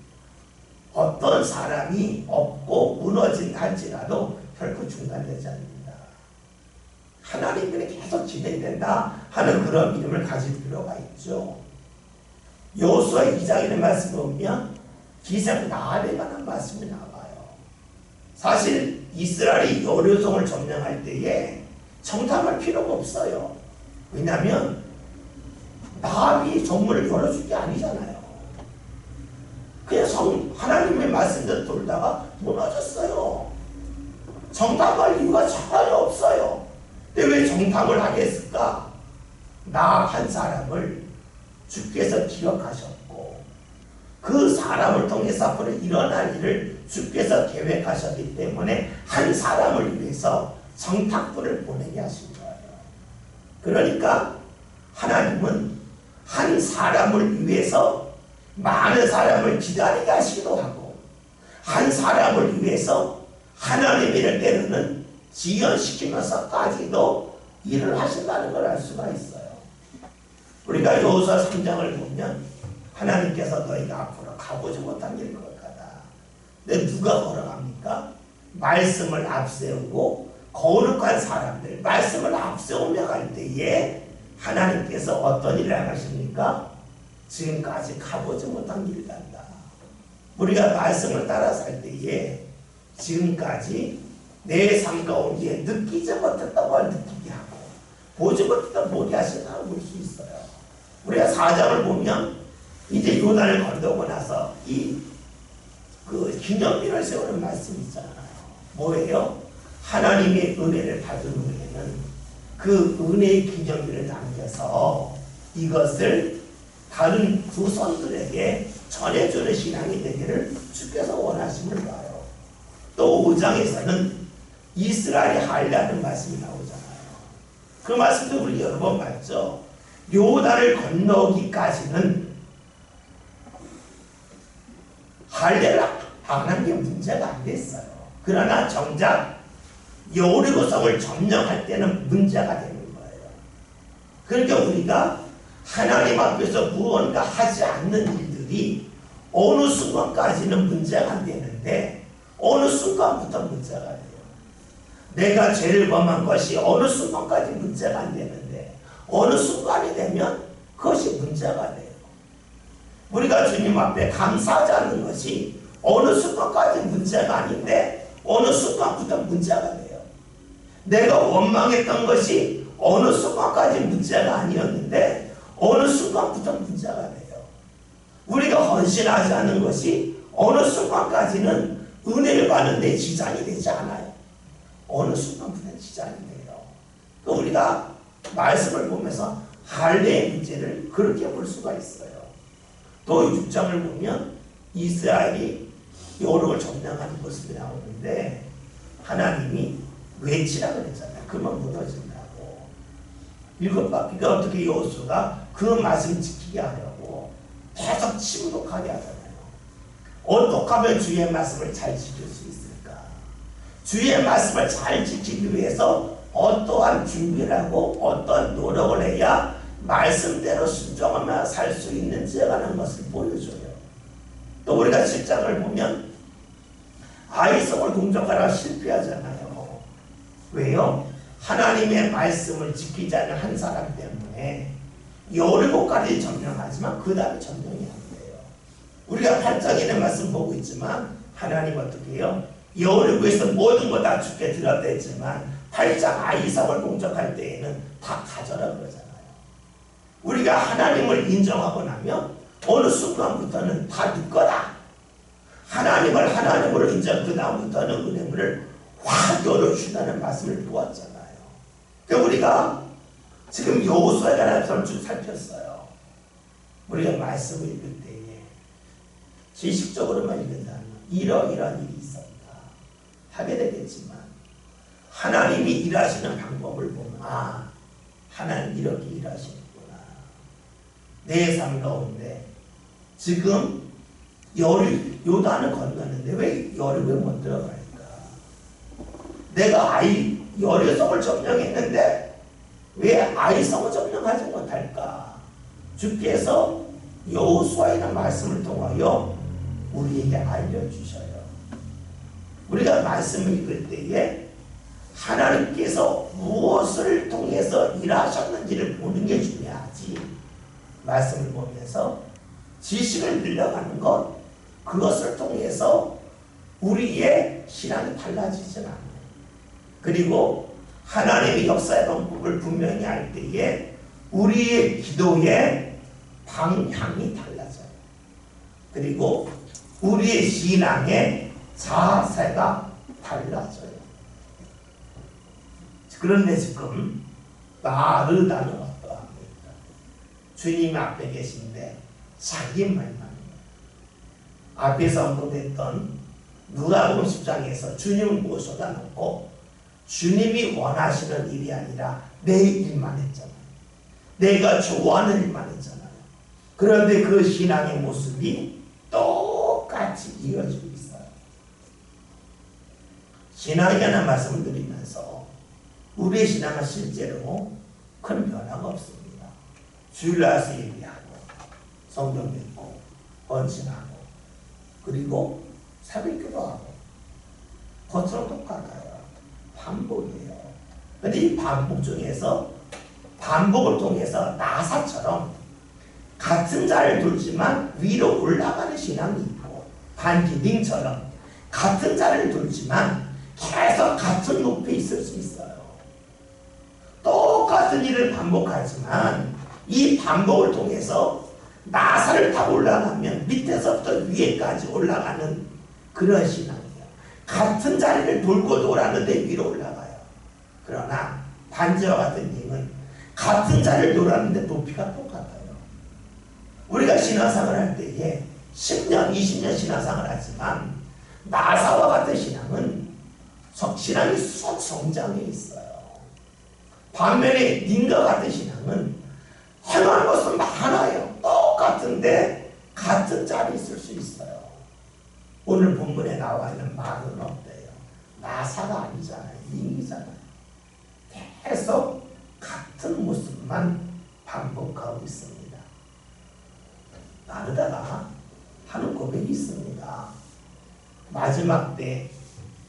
어떤 사람이 없고 무너진다 할지라도 결코 중단되지 않는다. 하나님의 일이 계속 진행된다 하는 그런 믿음을 가질 필요가 있죠. 여호수아 2장의 말씀을 보면 기생 나알에 관한 말씀이 나와요. 사실 이스라엘이 여리고성을 점령할 때에 정탐할 필요가 없어요. 왜냐하면 나알이 정문을 열어준 게 아니잖아요. 그냥 하나님의 말씀대로 돌다가 무너졌어요. 정탐할 이유가 전혀 없어요. 근데 왜 정탐을 하게 했을까? 나 한 사람을 주께서 기억하셨고 그 사람을 통해서 앞으로 일어날 일을 주께서 계획하셨기 때문에 한 사람을 위해서 정탐꾼을 보내게 하신 거예요. 그러니까 하나님은 한 사람을 위해서 많은 사람을 기다리게 하시기도 하고 한 사람을 위해서 하나님의 일을 때로는 지연시키면서까지도 일을 하신다는 걸 알 수가 있어요. 우리가 여호수아 3장을 보면 하나님께서 너희가 앞으로 가보지 못한 길을 걸어가다. 근데 누가 걸어갑니까? 말씀을 앞세우고 거룩한 사람들, 말씀을 앞세우며 갈 때에 하나님께서 어떤 일을 하십니까? 지금까지 가보지 못한 길을 간다. 우리가 말씀을 따라 살 때에 지금까지 내 삶 가운데 느끼지 못했던 걸 느끼게 하고 보지 못했던 보게 하신다고 볼 수 있어요. 우리가 4장을 보면 이제 요단을 건너고 나서 그 기념비를 세우는 말씀이 있잖아요. 뭐예요? 하나님의 은혜를 받은 후에는 그 은혜의 기념비를 남겨서 이것을 다른 후손들에게 전해주는 신앙이 되기를 주께서 원하심을 봐요. 또 5장에서는 이스라엘이 할례하는 말씀이 나오잖아요. 그 말씀도 우리 여러 번 봤죠. 요단을 건너기까지는 할례를 안 한 게 문제가 안 됐어요. 그러나 정작 여리고성을 점령할 때는 문제가 되는 거예요. 그러니까 우리가 하나님 앞에서 무언가 하지 않는 일들이 어느 순간까지는 문제가 안 되는데 어느 순간부터 문제가 돼요. 내가 죄를 범한 것이 어느 순간까지 문제가 안 되는데 어느 순간이 되면 그것이 문제가 돼요. 우리가 주님 앞에 감사하지 않는 것이 어느 순간까지 문제가 아닌데 어느 순간부터 문제가 돼요. 내가 원망했던 것이 어느 순간까지 문제가 아니었는데 어느 순간부터 문제가 돼요. 우리가 헌신하지 않는 것이 어느 순간까지는 은혜를 받는데 지장이 되지 않아요. 어느 순간부터 지장이 돼요. 우리가 말씀을 보면서 할례의 문제를 그렇게 볼 수가 있어요. 또 6장을 보면 이스라엘이 여리고를 점령하는 모습이 나오는데 하나님이 외치라 그랬잖아요. 그러면 무너진다고. 7바퀴가 어떻게 여호수아가 그 말씀 지키게 하려고 계속 침묵하게 하잖아요. 어떻게 하면 주의 말씀을 잘 지킬 수 있을까? 주의 말씀을 잘 지키기 위해서 어떠한 준비를 하고 어떠한 노력을 해야 말씀대로 순종하며 살 수 있는지에 관한 것을 보여줘요. 또 우리가 7장을 보면 아이성을 공격하라 실패하잖아요. 왜요? 하나님의 말씀을 지키지 않는 한 사람 때문에 여리고까지 점령하지만 그 다음에 점령이 안 돼요. 우리가 8장에는 말씀 보고 있지만 하나님 어떻게 해요? 여리고에서 모든 거 다 죽게 들었다 했지만 8장 아이성을 공격할 때에는 다 가져라 그러잖아요. 우리가 하나님을 인정하고 나면 어느 순간부터는 다 네 거다. 하나님을 하나님으로 인정 그 다음부터는 은혜물을 확 열어주신다는 말씀을 보았잖아요. 그러니까 우리가 지금 여호수아에 관한 것을 쭉 살폈어요. 우리가 말씀을 읽을 때에 지식적으로만 읽는다면 이러이러한 일이 있었다 하게 되겠지만 하나님이 일하시는 방법을 보면 하나님 이렇게 일하시는구나. 내 삶 가운데 지금 요단을 건너는데 왜 여리고에 못 들어갈까? 내가 여리성을 점령했는데 왜 아이성을 점령하지 못할까? 주께서 여호수아라는 말씀을 통하여 우리에게 알려주셔요. 우리가 말씀을 읽을 때에 하나님께서 무엇을 통해서 일하셨는지를 보는 게 중요하지. 말씀을 보면서 지식을 늘려가는 것, 그것을 통해서 우리의 신앙이 달라지진 않아요. 그리고 하나님의 역사의 방법을 분명히 알 때에 우리의 기도의 방향이 달라져요. 그리고 우리의 신앙의 자세가 달라져요. 그런데 지금 마르다는 어떠합니까? 주님 앞에 계신데 자기 말만 해요. 앞에서 언급했던 누가복음 10장에서 주님을 모셔다 놓고 주님이 원하시는 일이 아니라 내 일만 했잖아요. 내가 좋아하는 일만 했잖아요. 그런데 그 신앙의 모습이 똑같이 이어지고 있어요. 신앙이라는 말씀을 드리면서 우리의 신앙은 실제로 큰 변화가 없습니다. 주일 나와서 예배하고 성경 읽고 헌신하고 그리고 새벽기도하고 겉으로 똑같아요. 반복이에요. 그런데 이 반복 중에서 반복을 통해서 나사처럼 같은 자리를 돌지만 위로 올라가는 신앙이 있고 반기딩처럼 같은 자리를 돌지만 계속 같은 높이에 있을 수 있어요. 똑같은 일을 반복하지만 이 반복을 통해서 나사를 타고 올라가면 밑에서부터 위에까지 올라가는 그런 신앙이에요. 같은 자리를 돌고 돌았는데 위로 올라가요. 그러나 반지와 같은 힘은 같은 자리를 돌았는데 높이가 똑같아요. 우리가 신앙생활 할 때에 10년, 20년 신앙생활 하지만 나사와 같은 신앙은 신앙이 쑥 성장해 있어요. 반면에 님과 같은 신앙은 행하는 것은 많아요. 똑같은데 같은 자리에 있을 수 있어요. 오늘 본문에 나와 있는 말은 어때요? 나사가 아니잖아요. 님이잖아요. 계속 같은 모습만 반복하고 있습니다. 나르다가 하는 고백이 있습니다. 마지막 때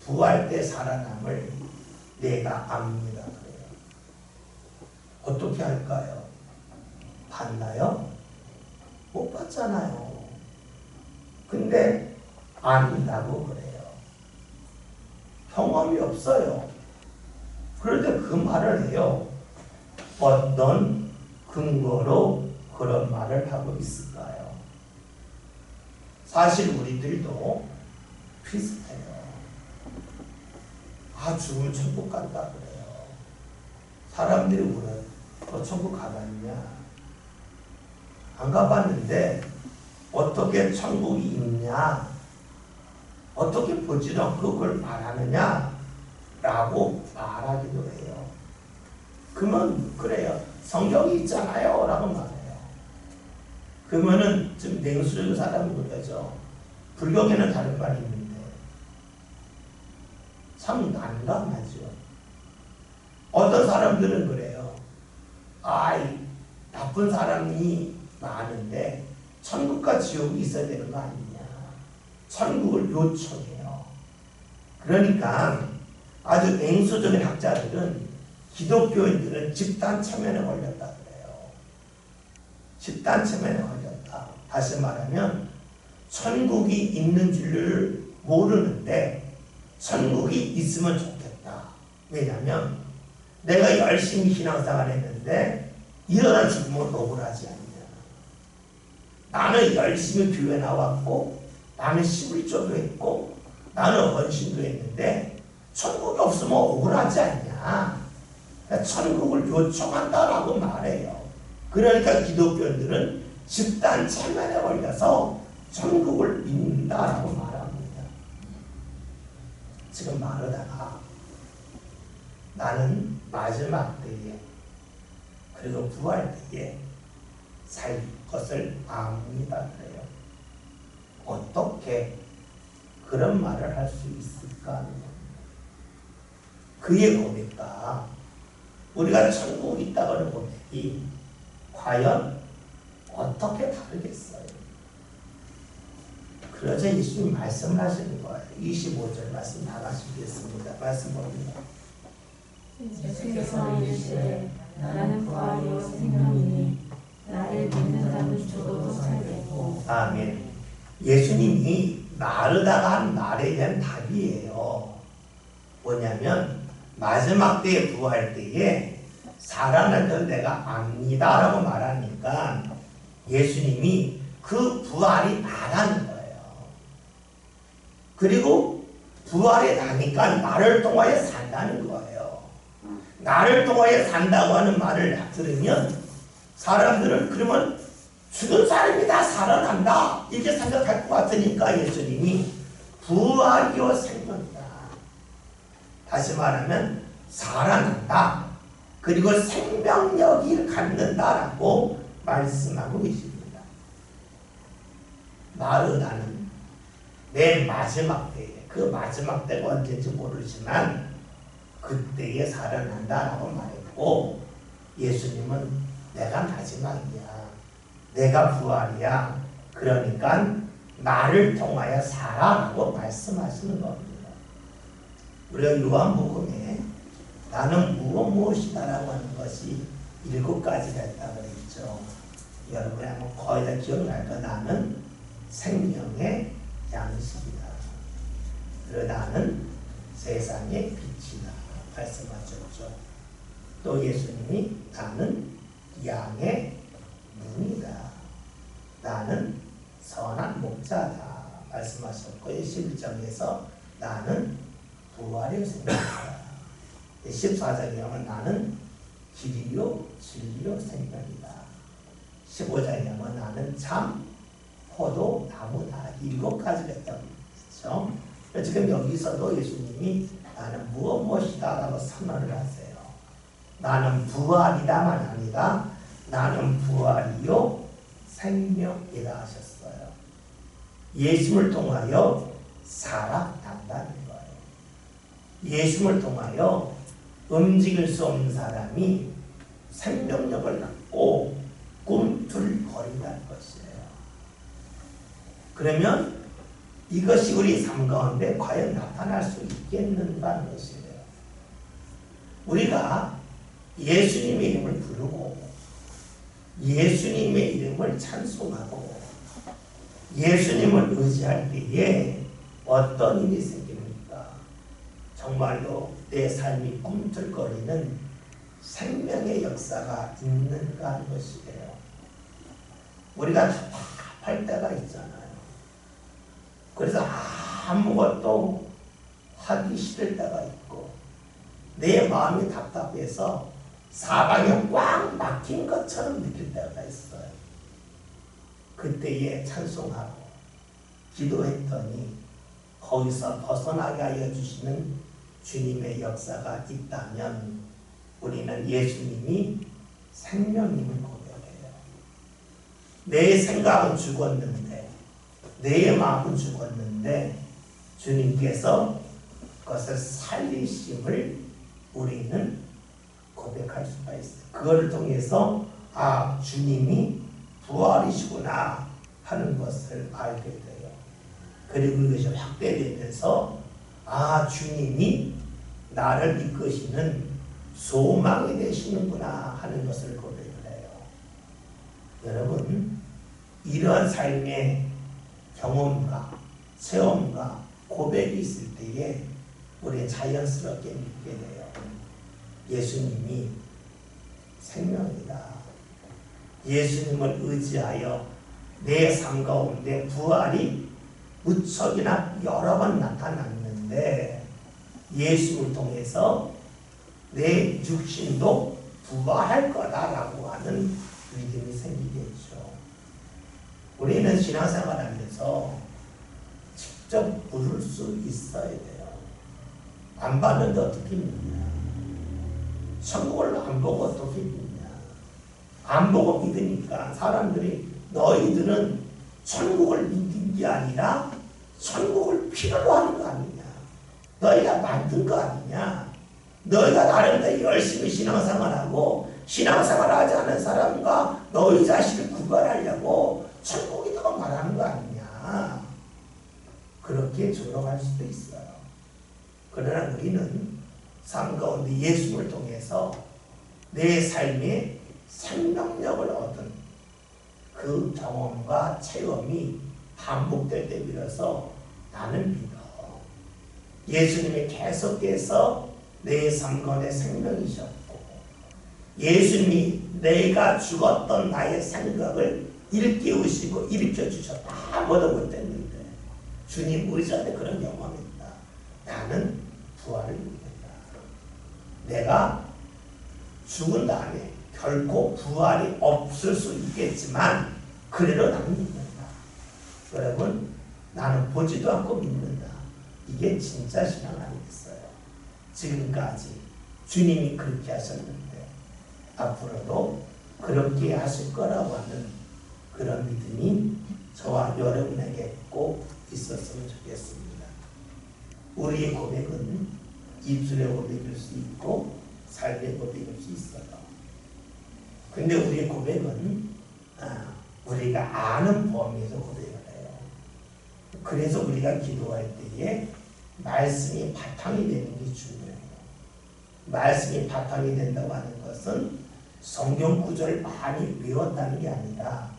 부활 때 살아남을 내가 압니다. 그래요. 어떻게 할까요? 봤나요? 못 봤잖아요. 근데 안다고 그래요. 경험이 없어요. 그런데 그 말을 해요. 어떤 근거로 그런 말을 하고 있을까요? 사실 우리들도 비슷해요. 죽으면 천국 간다 그래요. 사람들이 물어요. 너 천국 가봤냐? 안 가봤는데 어떻게 천국이 있냐? 어떻게 보지도 않고 그걸 말하느냐? 라고 말하기도 해요. 그러면 그래요. 성경이 있잖아요. 라고 말해요. 그러면은 좀 냉수적인 사람은 그러죠. 불경에는 다른 말이 있는데 참 난감하죠. 어떤 사람들은 그래요. 나쁜 사람이 많은데 천국과 지옥이 있어야 되는 거 아니냐. 천국을 요청해요. 그러니까 아주 냉소적인 학자들은 기독교인들은 집단 체면에 걸렸다 그래요. 집단 체면에 걸렸다. 다시 말하면 천국이 있는 줄을 모르는데 천국이 있으면 좋겠다. 왜냐하면 내가 열심히 신앙생활 했는데 일어나 죽으면 억울하지 않냐. 나는 열심히 교회 나왔고 나는 11조도 했고 나는 헌신도 했는데 천국이 없으면 억울하지 않냐. 그러니까 천국을 요청한다라고 말해요. 그러니까 기독교인들은 집단 체면에 걸려서 천국을 믿는다라고 말합니다. 지금 말하다가 나는 마지막 때에 그리고 부활 때에 살 것을 압니다. 그래요. 어떻게 그런 말을 할 수 있을까 하는 겁니다. 그의 고백과 우리가 천국에 있다고 하는 고백이 과연 어떻게 다르겠어요? 그러자 예수님 말씀을 하시는 거예요. 25절 말씀 다 가시겠습니다. 말씀 봅니다. 예수께서 이르시되 나는 부활이요 생명이니 나를 믿는 자는 죽어도 살겠고. 아멘. 예수님이 나르다가 한 말에 대한 답이에요. 뭐냐면 마지막 때에 부활 때에 살아난 줄 내가 압니다 라고 말하니까 예수님이 그 부활이 나라는 거예요. 그리고 부활이 나니까 나를 통하여 산다는 거예요. 나를 통하여 산다고 하는 말을 들으면 사람들은 그러면 죽은 사람이 다 살아난다 이렇게 생각할 것 같으니까 예수님이 부활이요 생명이다. 다시 말하면 살아난다. 그리고 생명력을 갖는다라고 말씀하고 계십니다. 마르다는 내 마지막 때에, 그 마지막 때가 언제인지 모르지만 그때에 살아난다라고 말했고, 예수님은 내가 마지막이야, 내가 부활이야, 그러니까 나를 통하여 살아라고 말씀하시는 겁니다. 우리가 요한복음에 나는 무엇이다라고 하는 것이 7가지가 있다고 했죠. 여러분이 아마 거의 다 기억날 거. 나는 생명의 양식이다. 그리고 나는 세상의 빛이다 말씀하셨죠. 또 예수님이 나는 양의 문이다. 나는 선한 목자다 말씀하셨고, 11장에서 나는 부활의 생명이다. 14장에 하면 나는 길이요 진리요 생명이다. 15장에 하면 나는 참 포도나무다. 7가지가 있다고 했죠. 지금 여기서도 예수님이 나는 무엇이다 라고 선언을 하세요. 나는 부활이다만 아니라 나는 부활이요 생명이다 하셨어요. 예수를 통하여 살아난다는 거예요. 예수를 통하여 움직일 수 없는 사람이 생명력을 갖고 꿈틀거린다는 것이에요. 그러면 이것이 우리 삶 가운데 과연 나타날 수 있겠는가는 것이에요. 우리가 예수님의 이름을 부르고 예수님의 이름을 찬송하고 예수님을 의지할 때에 어떤 일이 생깁니까? 정말로 내 삶이 꿈틀거리는 생명의 역사가 있는가 하는 것이에요. 우리가 답답할 때가 있잖아요. 그래서 아무것도 하기 싫을 때가 있고 내 마음이 답답해서 사방에 꽉 막힌 것처럼 느낄 때가 있어요. 그때에 찬송하고 기도했더니 거기서 벗어나게 하여 주시는 주님의 역사가 있다면 우리는 예수님이 생명임을 고백해요. 내 생각은 죽었는데 내 마음은 죽었는데 주님께서 그것을 살리심을 우리는 고백할 수가 있어요. 그걸 통해서 주님이 부활이시구나 하는 것을 알게 돼요. 그리고 이것이 확대되면서 주님이 나를 이끄시는 소망이 되시는구나 하는 것을 고백을 해요. 여러분, 이러한 삶의 경험과 체험과 고백이 있을 때에 우리는 자연스럽게 믿게 돼요. 예수님이 생명이다. 예수님을 의지하여 내 삶 가운데 부활이 무척이나 여러 번 나타났는데 예수를 통해서 내 육신도 부활할 거다라고 하는 믿음이 생기겠죠. 우리는 신앙생활 하면서 직접 부를 수 있어야 돼요. 안 봤는데 어떻게 믿냐? 천국을 안 보고 어떻게 믿냐? 안 보고 믿으니까 사람들이 너희들은 천국을 믿는 게 아니라 천국을 필요로 하는 거 아니냐. 너희가 만든 거 아니냐. 너희가 나름대로 열심히 신앙생활하고 신앙생활하지 않은 사람과 너희 자신을 구별하려고 천국이라고 말하는 거 아니냐. 그렇게 조롱할 수도 있어요. 그러나 우리는 삶 가운데 예수를 통해서 내 삶에 생명력을 얻은 그 경험과 체험이 반복될 때 비로소 나는 믿어. 예수님이 계속해서 내 삶 가운데 생명이셨고 예수님이 내가 죽었던 나의 생각을 일깨우시고 일으켜주셨다. 아무도 못했는데 주님 우리 자한테 그런 경험이 있다. 나는 부활을 믿는다. 내가 죽은 다음에 결코 부활이 없을 수 있겠지만 그래도 나는 믿는다. 여러분 나는 보지도 않고 믿는다. 이게 진짜 신앙 아니겠어요? 지금까지 주님이 그렇게 하셨는데 앞으로도 그렇게 하실 거라고 하는 그런 믿음이 저와 여러분에게 꼭 있었으면 좋겠습니다. 우리의 고백은 입술의 고백일 수 있고 삶의 고백일 수 있어요. 근데 우리의 고백은 우리가 아는 범위에서 고백을 해요. 그래서 우리가 기도할 때에 말씀이 바탕이 되는 게 중요해요. 말씀이 바탕이 된다고 하는 것은 성경 구절을 많이 외웠다는 게 아니라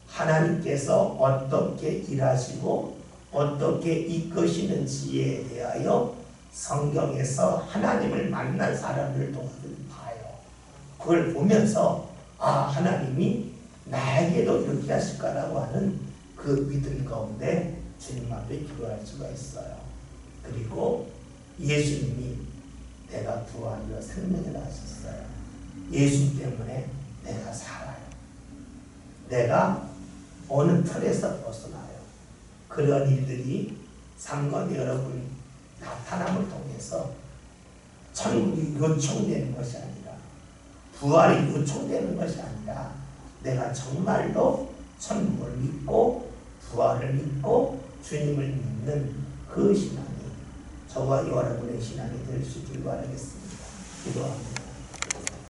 하나님께서 어떻게 일하시고 어떻게 이끄시는지에 대하여 성경에서 하나님을 만난 사람을 통해서 봐요. 그걸 보면서 하나님이 나에게도 이렇게 하실까라고 하는 그 믿음 가운데 주님 앞에 기도할 수가 있어요. 그리고 예수님이 내가 부활이요 생명이라 하셨어요. 예수 때문에 내가 살아요. 내가 어느 틀에서 벗어나요. 그런 일들이 삶 가운데 여러분 나타남을 통해서 천국이 요청되는 것이 아니라 부활이 요청되는 것이 아니라 내가 정말로 천국을 믿고 부활을 믿고 주님을 믿는 그 신앙이 저와 여러분의 신앙이 될 수 있길 바라겠습니다. 기도합니다.